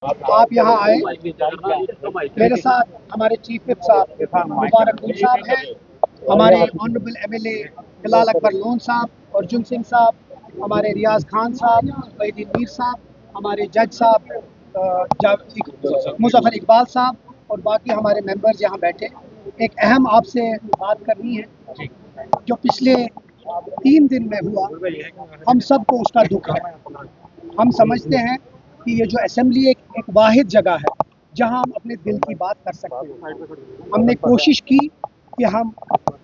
आप यहाँ आए। मेरे साथ हमारे चीफ विप साहब मुबारक गुल साहब हैं, हमारे ऑनरेबल एमएलए हिलाल अकबर लोन साहब, अर्जुन सिंह साहब, हमारे रियाज खान साहब, वहीदीन मीर साहब, हमारे जज साहब मुजफ्फर इकबाल साहब और बाकी हमारे मेंबर्स यहाँ बैठे। एक अहम आपसे बात करनी है जो पिछले 3 दिन में हुआ, हम सबको उसका दुख है। हम समझते हैं कि ये जो असेंबली एक वाहिद जगह है जहां हम अपने दिल की बात कर सकते हैं। हमने कोशिश की कि हम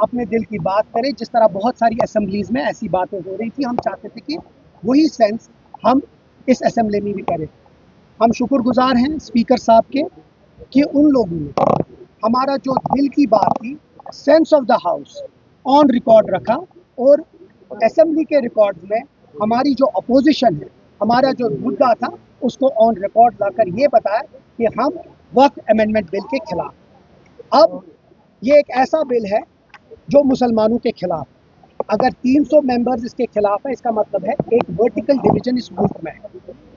अपने दिल की बात करें, जिस तरह बहुत सारी असेंबलीज में ऐसी बातें हो रही थी। हम चाहते थे कि वही सेंस हम इस असेंबली में भी करें। हम शुक्रगुजार हैं स्पीकर साहब के कि उन लोगों ने हमारा जो दिल की बात थी, sense of the house on record रखा और असेंबली के रिकॉर्ड में हमारी जो अपोजिशन है, हमारा जो मुद्दा था, उसको ऑन रिकॉर्ड लाकर ये बताया कि हम वक्फ अमेंडमेंट बिल के खिलाफ। अब ये एक ऐसा बिल है जो मुसलमानों के खिलाफ, अगर 300 मेंबर्स इसके खिलाफ है, इसका मतलब है एक वर्टिकल डिवीजन इस मुल्क में है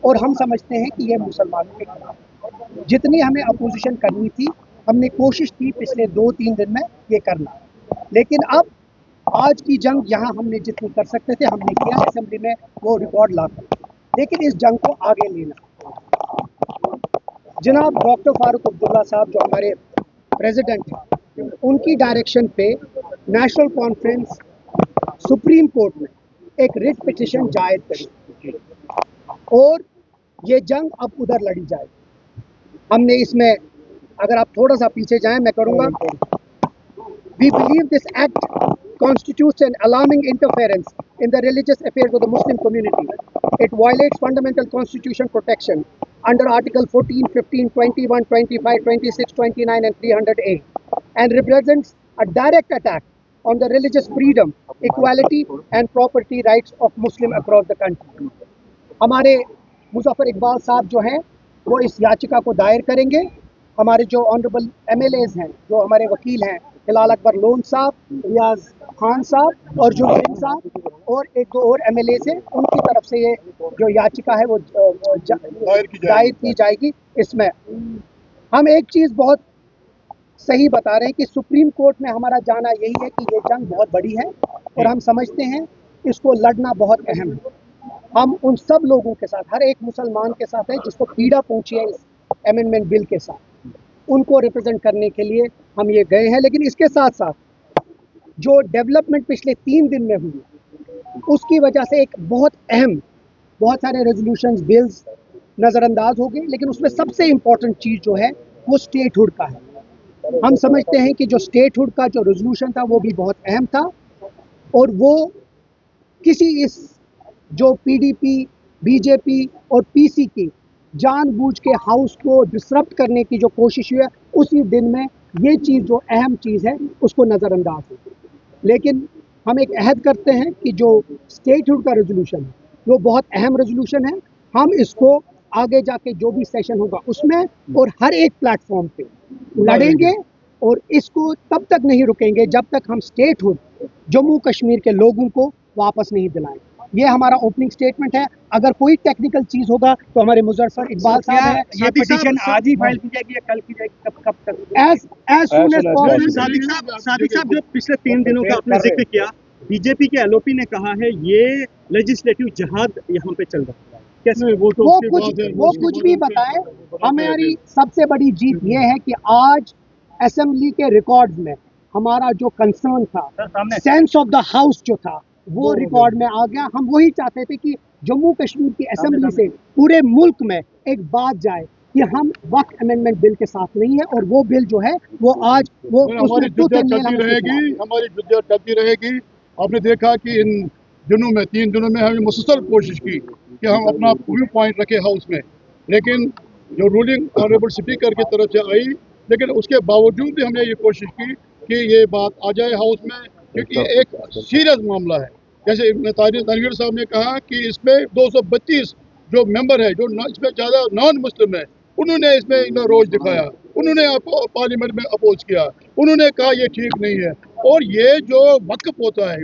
और हम समझते हैं कि ये मुसलमानों के खिलाफ। जितनी हमें अपोजिशन करनी थी, हमने कोशिश की पिछले 2-3 दिन में ये करना, लेकिन अब आज की जंग यहाँ हमने जितनी कर सकते थे हमने किया असेंबली में वो रिकॉर्ड लाकर। लेकिन इस जंग को आगे लेना, जनाब डॉक्टर फारूक अब्दुल्ला साहब जो हमारे प्रेसिडेंट हैं, उनकी डायरेक्शन पे नेशनल कॉन्फ्रेंस सुप्रीम कोर्ट में एक रिट पिटिशन जायद करी और ये जंग अब उधर लड़ी जाए। हमने इसमें, अगर आप थोड़ा सा पीछे जाएं, मैं करूँगा। We believe this act constitutes an alarming interference in the religious affairs of the Muslim community. It violates fundamental constitution protection under Article 14, 15, 21, 25, 26, 29 and 300A and represents a direct attack on the religious freedom, equality and property rights of Muslims across the country. हमारे मुजफ्फर इकबाल साहब जो हैं वो इस याचिका को दायर करेंगे। हमारे जो ऑनरेबल एमएलएज हैं, जो हमारे वकील हैं, हिलाल अकबर लोन साहब, रियाज खान साहब और अर्जुन सिंह साहब और एक दो और एमएलए हैं, उनकी तरफ से ये जो याचिका है वो दायर की जाएगी। इसमें हम एक चीज़ बहुत सही बता रहे हैं कि सुप्रीम कोर्ट में हमारा जाना यही है कि ये जंग बहुत बड़ी है और हम समझते हैं इसको लड़ना बहुत अहम है। हम उन सब लोगों के साथ, हर एक मुसलमान के साथ है जिसको पीड़ा पहुंची है इस अमेंडमेंट बिल के साथ, उनको रिप्रेजेंट करने के लिए हम ये गए हैं। लेकिन इसके साथ साथ जो डेवलपमेंट पिछले 3 दिन में हुई, उसकी वजह से एक बहुत अहम, बहुत सारे रेजोल्यूशंस बिल्स नज़रअंदाज हो गए, लेकिन उसमें सबसे इम्पोर्टेंट चीज़ जो है वो स्टेटहुड का है। हम समझते हैं कि जो स्टेटहुड का जो रेजोल्यूशन था वो भी बहुत अहम था और वो किसी इस जो पीडीपी, बीजेपी और पीसी की जानबूझ के हाउस को डिसरप्ट करने की जो कोशिश हुई है, उसी दिन में ये चीज़ जो अहम चीज़ है उसको नज़रअंदाज हो। लेकिन हम एक अहद करते हैं कि जो स्टेटहुड का रेजोल्यूशन है वो बहुत अहम रेजोल्यूशन है। हम इसको आगे जाके जो भी सेशन होगा उसमें और हर एक प्लेटफॉर्म पे लड़ेंगे और इसको तब तक नहीं रुकेंगे जब तक हम स्टेटहुड जम्मू कश्मीर के लोगों को वापस नहीं दिलाएंगे। ये हमारा ओपनिंग स्टेटमेंट है। अगर कोई टेक्निकल चीज होगा तो हमारे मुजफ्फर इकबाल साहब हैं, ये पिटीशन आज ही फाइल की जाएगी या कल की जाएगी, कब तक? As soon as possible. Sadiq साहब, जो पिछले 3 दिनों का आपने जिक्र किया, बीजेपी के एलओपी ने कहा है ये लेजिस्लेटिव जिहाद यहाँ पे चल रहा है, कैसे? वो कुछ भी बताए, हमारी सबसे बड़ी जीत ये है कि आज असेंबली के रिकॉर्ड्स में हमारा जो कंसर्न था, सेंस ऑफ द हाउस जो था, वो रिकॉर्ड में आ गया। हम वही चाहते थे कि जम्मू कश्मीर की असेंबली से पूरे मुल्क में एक बात जाए कि हम वक्फ अमेंडमेंट बिल के साथ नहीं है और वो बिल जो है वो आज वो हमारी जुद्दत चलती रहेगी। आपने देखा कि इन दिनों में 3 दिनों में हमने मुसलसल कोशिश की कि हम अपना व्यू पॉइंट रखे हाउस में, लेकिन जो रूलिंग ऑनरेबल स्पीकर की तरफ से आई, लेकिन उसके बावजूद भी हमने ये कोशिश की कि ये बात आ जाए हाउस में, क्योंकि ये एक सीरियस मामला है। जैसे तनवीर साहब ने कहा कि इसमें 232 जो मेंबर है, जो इसमें ज़्यादा नॉन मुस्लिम है, उन्होंने इसमें रोज दिखाया, उन्होंने पार्लियामेंट में अपोज किया, उन्होंने कहा ये ठीक नहीं है। और ये जो वक्फ होता है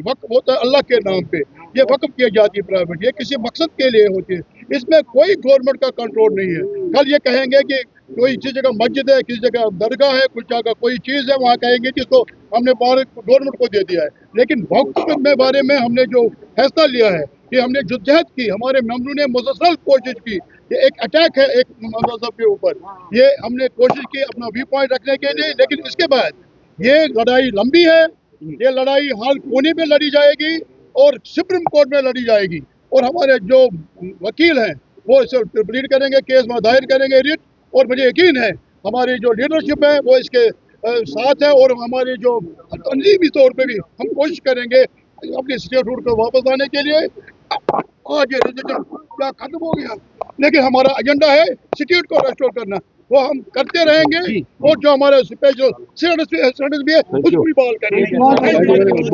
अल्लाह के नाम पे, ये वक्फ की जाती है प्राइवेट, ये किसी मकसद के लिए होती है। इसमें कोई गवर्नमेंट का कंट्रोल नहीं है। कल ये कहेंगे कि कोई किसी जगह मस्जिद है, किसी जगह दरगाह है, कुछ जगह कोई चीज़ है, वहाँ कहेंगे कि इसको हमने गवर्नमेंट को दे दिया है। लेकिन वक्फ के बारे में हमने जो फैसला लिया है कि हमने जद्दोजहद की, हमारे मेंबरों ने मुसलसल कोशिश की, ये एक अटैक है एक मजहब के ऊपर, ये हमने कोशिश की अपना व्यू पॉइंट रखने के लिए। लेकिन इसके बाद ये लड़ाई लंबी है, ये लड़ाई हर कोने में लड़ी जाएगी और सुप्रीम कोर्ट में लड़ी जाएगी। और हमारे जो वकील हैं वो इसे प्लीड करेंगे, केस में दायर करेंगे रिट, और मुझे यकीन है हमारी जो लीडरशिप है वो इसके साथ है। और हमारे जो तंजीमी तौर पे भी हम कोशिश करेंगे अपने स्टेटहुड को वापस लाने के लिए। आज ये रिजल्ट क्या खत्म हो गया, लेकिन हमारा एजेंडा है स्टेट को रेस्टोर करना, वो हम करते रहेंगे। और जो हमारा स्पेशल स्टेटस भी है उसको भी बहाल करेंगे।